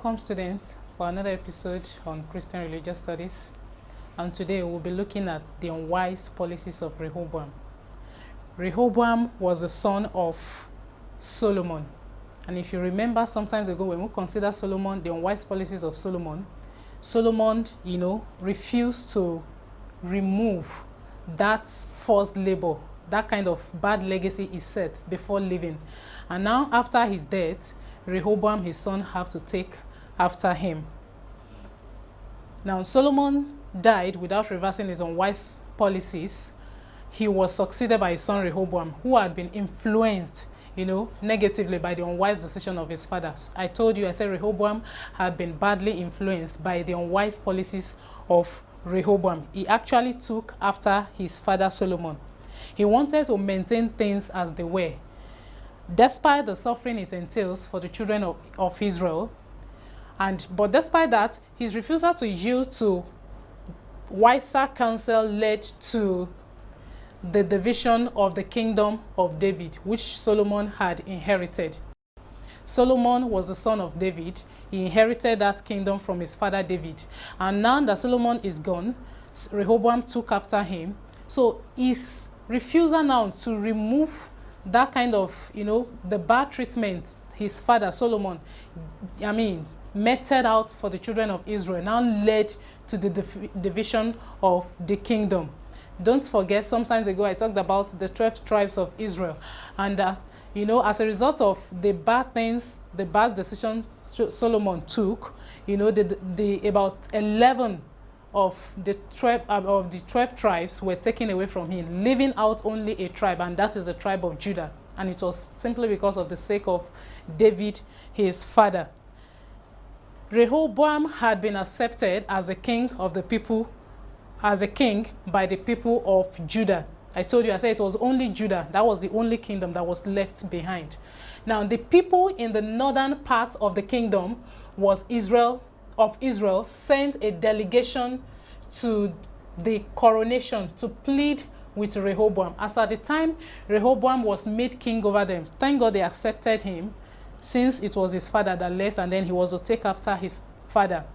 Welcome, students, for another episode on Christian Religious Studies. And today we'll be looking at the unwise policies of Rehoboam. Rehoboam was the son of Solomon. And if you remember, sometimes ago when we consider Solomon, the unwise policies of Solomon, Solomon, refused to remove that forced labor, that kind of bad legacy he set before leaving. And now, after his death, Rehoboam, his son, have to take after him. Now, Solomon died without reversing his unwise policies. He was succeeded by his son Rehoboam, who had been influenced, negatively by the unwise decision of his fathers. I told you, I said Rehoboam had been badly influenced by the unwise policies of Rehoboam. He actually took after his father Solomon. He wanted to maintain things as they were, despite the suffering it entails for the children of Israel. But despite that, his refusal to yield to wiser counsel led to the division of the kingdom of David, which Solomon had inherited. Solomon was the son of David. He inherited that kingdom from his father David. And now that Solomon is gone, Rehoboam took after him. So his refusal now to remove that kind of, the bad treatment his father Solomon, meted out for the children of Israel, now led to the division of the kingdom. Don't forget, sometimes ago I talked about the 12 tribes of Israel, and as a result of the bad things, the bad decisions Solomon took, about 11 of the 12 tribes were taken away from him, leaving out only a tribe, and that is the tribe of Judah. And it was simply because of the sake of David, his father. Rehoboam had been accepted as a king of the people, as a king by the people of Judah. I told you, I said it was only Judah. That was the only kingdom that was left behind. Now, the people in the northern part of the kingdom of Israel sent a delegation to the coronation to plead with Rehoboam. As at the time Rehoboam was made king over them, thank God they accepted him, since it was his father that left and then he was to take after his father.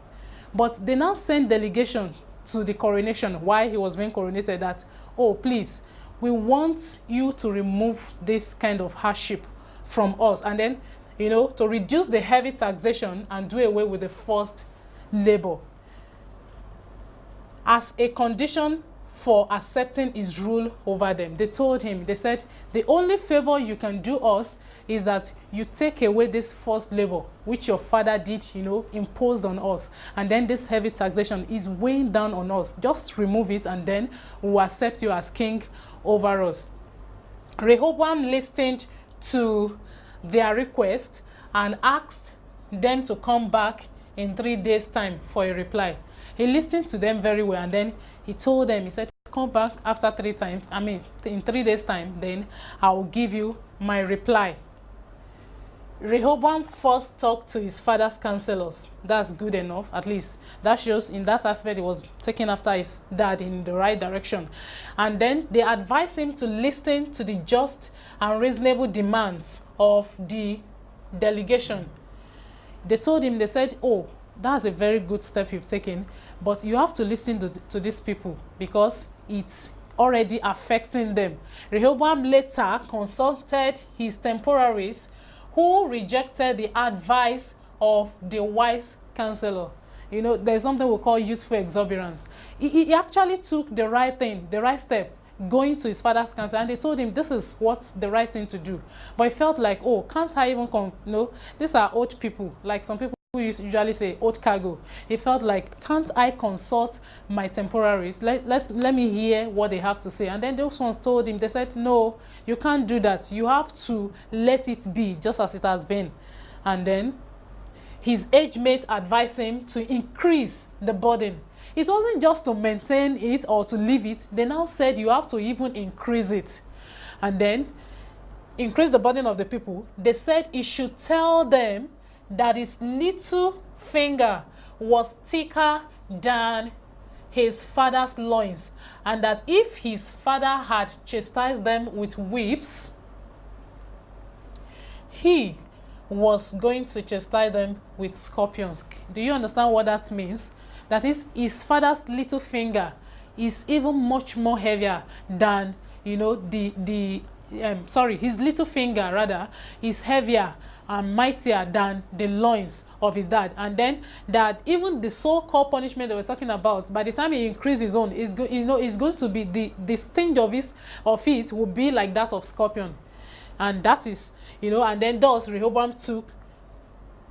But they now sent delegation to the coronation while he was being coronated that, oh, please, we want you to remove this kind of hardship from us, and then, to reduce the heavy taxation and do away with the forced labor as a condition for accepting his rule over them. They told him, they said, the only favor you can do us is that you take away this forced labor, which your father did, imposed on us. And then this heavy taxation is weighing down on us. Just remove it and then we'll accept you as king over us. Rehoboam listened to their request and asked them to come back in 3 days' time for a reply. He listened to them very well, and then he told them, he said, come back after 3 times, in 3 days' time, then I will give you my reply. Rehoboam first talked to his father's counselors. That's good enough, at least. That shows in that aspect he was taking after his dad in the right direction. And then they advised him to listen to the just and reasonable demands of the delegation. They told him, they said, oh, that's a very good step you've taken, but you have to listen to these people because it's already affecting them. Rehoboam later consulted his temporaries who rejected the advice of the wise counselor. There's something we call youthful exuberance. He actually took the right thing, the right step, going to his father's counsel, and they told him this is what's the right thing to do. But he felt like, oh, can't I even these are old people, like some people who usually say old cargo. He felt like, can't I consult my temporaries? Let me hear what they have to say. And then those ones told him, they said, no, you can't do that. You have to let it be just as it has been. And then his age mate advised him to increase the burden. It wasn't just to maintain it or to leave it. They now said you have to even increase it. And then increase the burden of the people. They said he should tell them that his little finger was thicker than his father's loins, and that if his father had chastised them with whips, he was going to chastise them with scorpions. Do you understand what that means? That is, his father's little finger is even much more heavier than, you know, his little finger rather is heavier and mightier than the loins of his dad. And then that even the so-called punishment that we're talking about, by the time he increases his own, is going to be the sting of it will be like that of scorpion. And that is, you know, and then thus Rehoboam took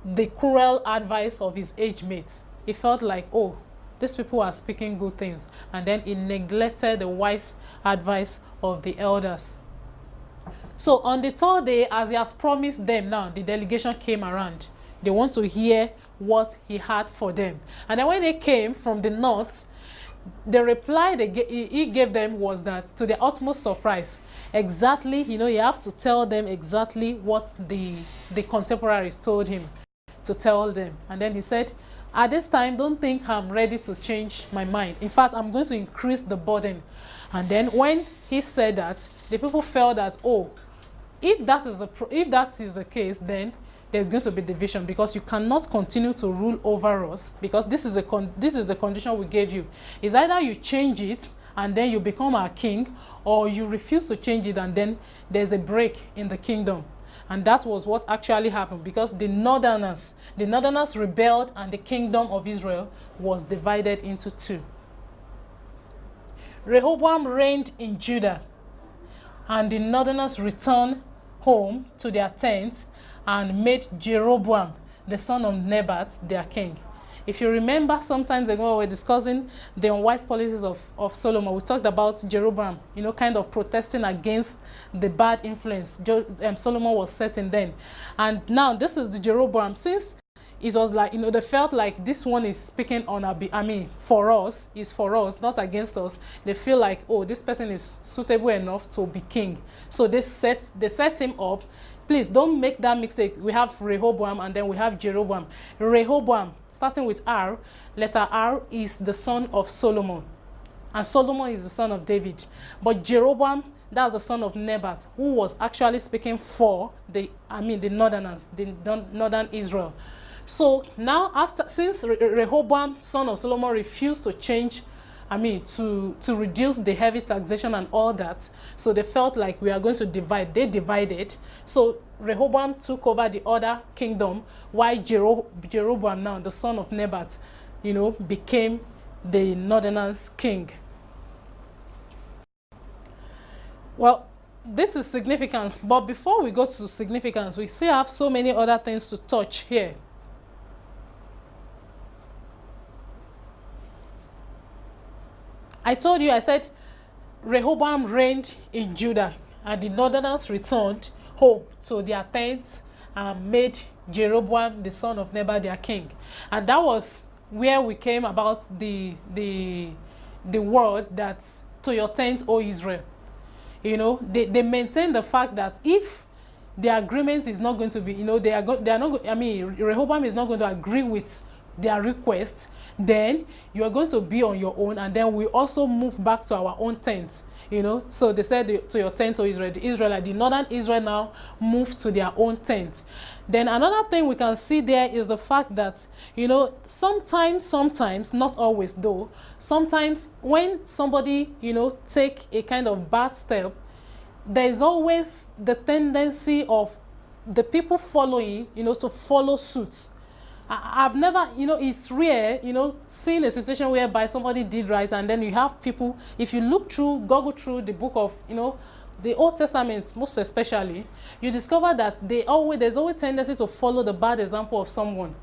the cruel advice of his age mates. He felt like, oh, these people are speaking good things, and then he neglected the wise advice of the elders. So on the third day, as he has promised them, now the delegation came around. They want to hear what he had for them. And then when they came from the north, the reply he gave them was that, to their utmost surprise, exactly, you know, you have to tell them exactly what the contemporaries told him to tell them. And then he said, at this time, don't think I'm ready to change my mind. In fact, I'm going to increase the burden. And then when he said that, the people felt that, oh, if that is the case, then there's going to be division, because you cannot continue to rule over us, because this is the condition we gave you. It's either you change it and then you become our king, or you refuse to change it and then there's a break in the kingdom. And that was what actually happened, because the northerners rebelled and the kingdom of Israel was divided into two. Rehoboam reigned in Judah, and the northerners returned home to their tents and made Jeroboam, the son of Nebat, their king. If you remember, sometimes ago we were discussing the unwise policies of Solomon. We talked about Jeroboam, you know, kind of protesting against the bad influence Solomon was setting then. And now this is the Jeroboam. Since it was like, you know, they felt like this one is speaking on our for us, is for us, not against us. They feel like, oh, this person is suitable enough to be king. So they set him up. Please don't make that mistake. We have Rehoboam and then we have Jeroboam. Rehoboam, starting with R, letter R, is the son of Solomon. And Solomon is the son of David. But Jeroboam, that's the son of Nebat, who was actually speaking for the northerners, the northern Israel. So now, since Rehoboam, son of Solomon, refused to change, to reduce the heavy taxation and all that, so they felt like we are going to divide. They divided. So Rehoboam took over the other kingdom, while Jeroboam, now the son of Nebat, you know, became the northerners' king. Well, this is significance, but before we go to significance, we still have so many other things to touch here. I told you, I said Rehoboam reigned in Judah, and the northerners returned home to their tents and made Jeroboam, the son of Nebat, their king. And that was where we came about the word that, to your tent, O Israel. You know, they maintain the fact that if the agreement is not going to be, you know, Rehoboam is not going to agree with their request, then you are going to be on your own, and then we also move back to our own tents, you know. So they said, to your tent, O Israel. The Israelite, the northern Israel, now moved to their own tent. Then another thing we can see there is the fact that, you know, sometimes, not always though, sometimes when somebody, you know, take a kind of bad step, there is always the tendency of the people following, you know, to follow suit. I've never, you know, it's rare, you know, seeing a situation whereby somebody did right, and then you have people, if you go through the book of, you know, the Old Testament, most especially, you discover that there's always tendency to follow the bad example of someone.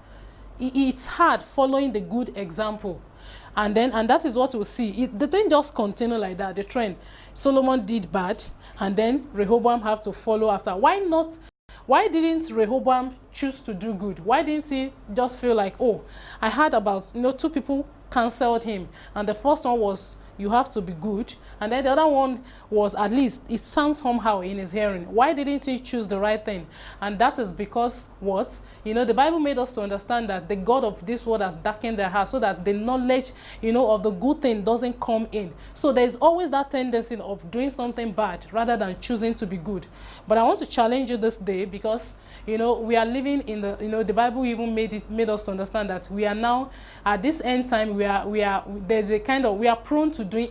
It's hard following the good example. And that is what we'll see. The thing just continue like that, the trend. Solomon did bad, and then Rehoboam have to follow after. Why didn't Rehoboam choose to do good? Why didn't he just feel like, oh, I heard about, you know, two people cancelled him, and the first one was you have to be good. And then the other one was, at least it sounds somehow in his hearing. Why didn't he choose the right thing? And that is because what? You know, the Bible made us to understand that the God of this world has darkened their heart so that the knowledge, you know, of the good thing doesn't come in. So there's always that tendency of doing something bad rather than choosing to be good. But I want to challenge you this day because, you know, we are living in the, you know, the Bible even made us to understand that we are now at this end time, we are there's a kind of, we are prone to do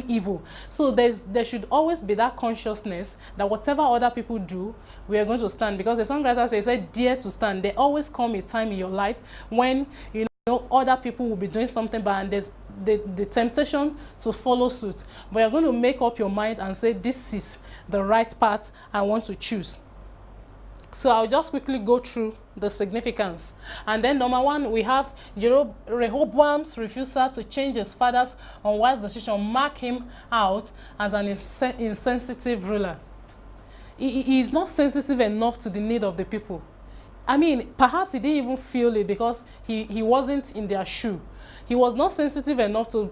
evil. So there should always be that consciousness that whatever other people do, we are going to stand. Because the songwriter said, dare to stand. There always come a time in your life when, you know, other people will be doing something bad and there's the temptation to follow suit. But you're going to make up your mind and say, this is the right path I want to choose. So I'll just quickly go through the significance. And then number one, we have Rehoboam's refusal to change his father's unwise decision mark him out as an insensitive ruler. He is not sensitive enough to the need of the people. I mean, perhaps he didn't even feel it because he wasn't in their shoe. He was not sensitive enough to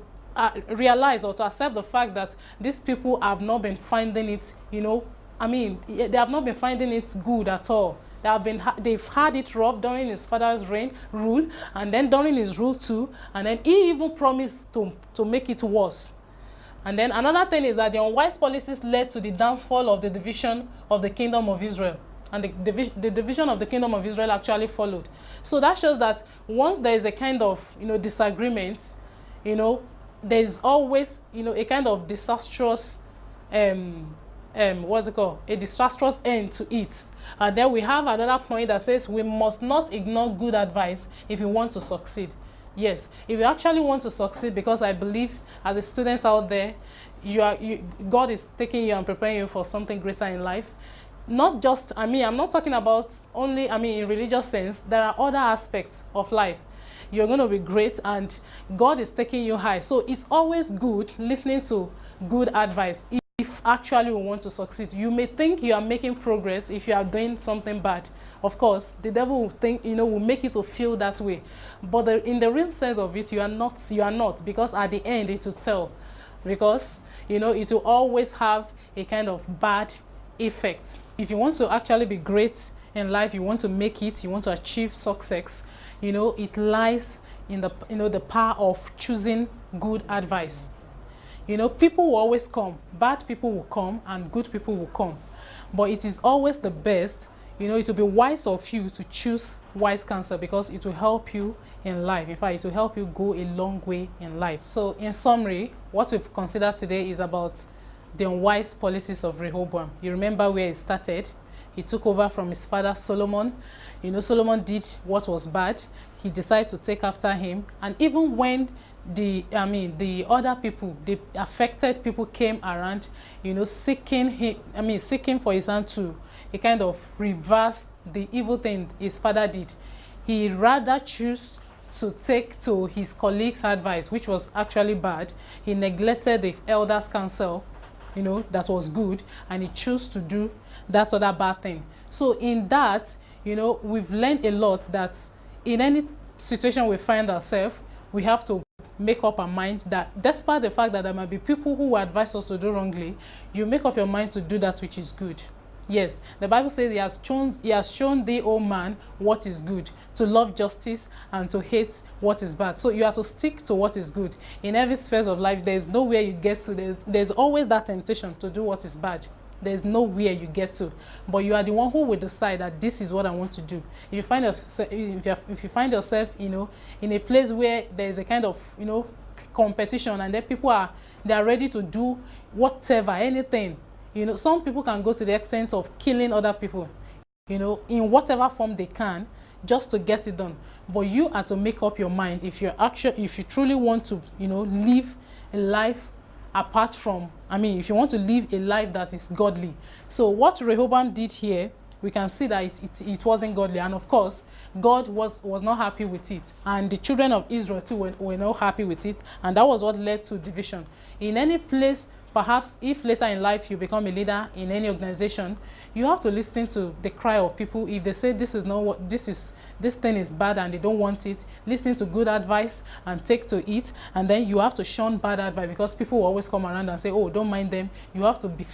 realize or to accept the fact that these people have not been finding it, you know, I mean, they have not been finding it good at all. They've had it rough during his father's rule, and then during his rule too, and then he even promised to make it worse. And then another thing is that the unwise policies led to the downfall of the division of the kingdom of Israel. And the division of the kingdom of Israel actually followed. So that shows that once there is a kind of, you know, disagreement, you know, there is always, you know, a kind of disastrous what's it called? A disastrous end to it. And then we have another point that says we must not ignore good advice if we want to succeed. Yes, if you actually want to succeed, because I believe as a student out there, God is taking you and preparing you for something greater in life. Not just, I mean, I'm not talking about only, I mean, in religious sense, there are other aspects of life. You're going to be great and God is taking you high. So it's always good listening to good advice. If actually we want to succeed, you may think you are making progress if you are doing something bad. Of course, the devil will think, you know, will make you to feel that way. But in the real sense of it, you are not, because at the end it will tell. Because, you know, it will always have a kind of bad effect. If you want to actually be great in life, you want to make it, you want to achieve success, you know, it lies in the, you know, the power of choosing good advice. You know, people will always come. Bad people will come and good people will come. But it is always the best, you know, it will be wise of you to choose wise counsel because it will help you in life. In fact, it will help you go a long way in life. So in summary, what we've considered today is about the unwise policies of Rehoboam. You remember where it started. He took over from his father Solomon. You know, Solomon did what was bad. He decided to take after him. And even when the other people, the affected people came around, you know, seeking for his hand to kind of reverse the evil thing his father did, he rather chose to take to his colleagues' advice, which was actually bad. He neglected the elders' counsel, you know, that was good, and he chose to do that other bad thing. So in that, you know, we've learned a lot that in any situation we find ourselves, we have to make up our mind that despite the fact that there might be people who advise us to do wrongly, you make up your mind to do that which is good. Yes, the Bible says he has shown thee, O man, what is good, to love justice and to hate what is bad. So you have to stick to what is good. In every sphere of life, there is nowhere you get to. There's always that temptation to do what is bad. There's nowhere you get to. But you are the one who will decide that this is what I want to do. If you find yourself, you know, in a place where there is a kind of, you know, competition, and then they are ready to do whatever, anything. You know, some people can go to the extent of killing other people, you know, in whatever form they can, just to get it done. But you have to make up your mind if you truly want to, you know, live a life apart from, if you want to live a life that is godly. So what Rehoboam did here, we can see that it wasn't godly, and of course God was not happy with it, and the children of Israel too were not happy with it, and that was what led to division. In any place Perhaps if later in life you become a leader in any organization, you have to listen to the cry of people. If they say this is not what this thing is bad and they don't want it, listen to good advice and take to it. And then you have to shun bad advice, because people will always come around and say, oh, don't mind them. You have to be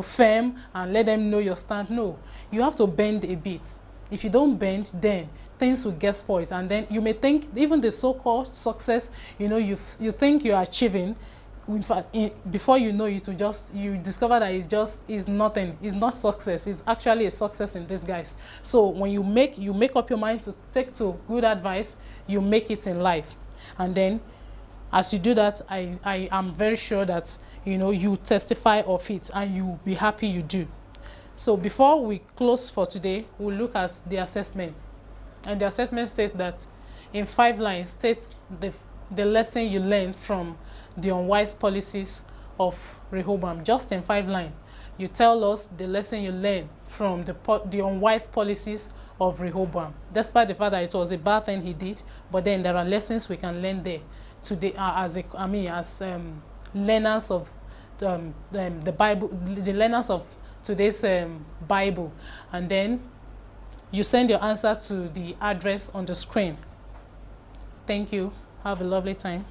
firm and let them know your stand. No, you have to bend a bit. If you don't bend, then things will get spoiled, and then you may think even the so-called success, you think you are achieving, in fact, before you know it, you discover that it's nothing. It's not success. It's actually a success in disguise. So when you make up your mind to take to good advice, you make it in life, and then as you do that, I am very sure that you testify of it, and you'll be happy you do. So before we close for today, we'll look at the assessment, and the assessment states that in 5 lines states the lesson you learned from the unwise policies of Rehoboam. Just in 5 lines, you tell us the lesson you learned from the unwise policies of Rehoboam. Despite the fact that it was a bad thing he did, but then there are lessons we can learn there today as learners of the Bible, the learners of today's Bible. And then you send your answer to the address on the screen. Thank you. Have a lovely time.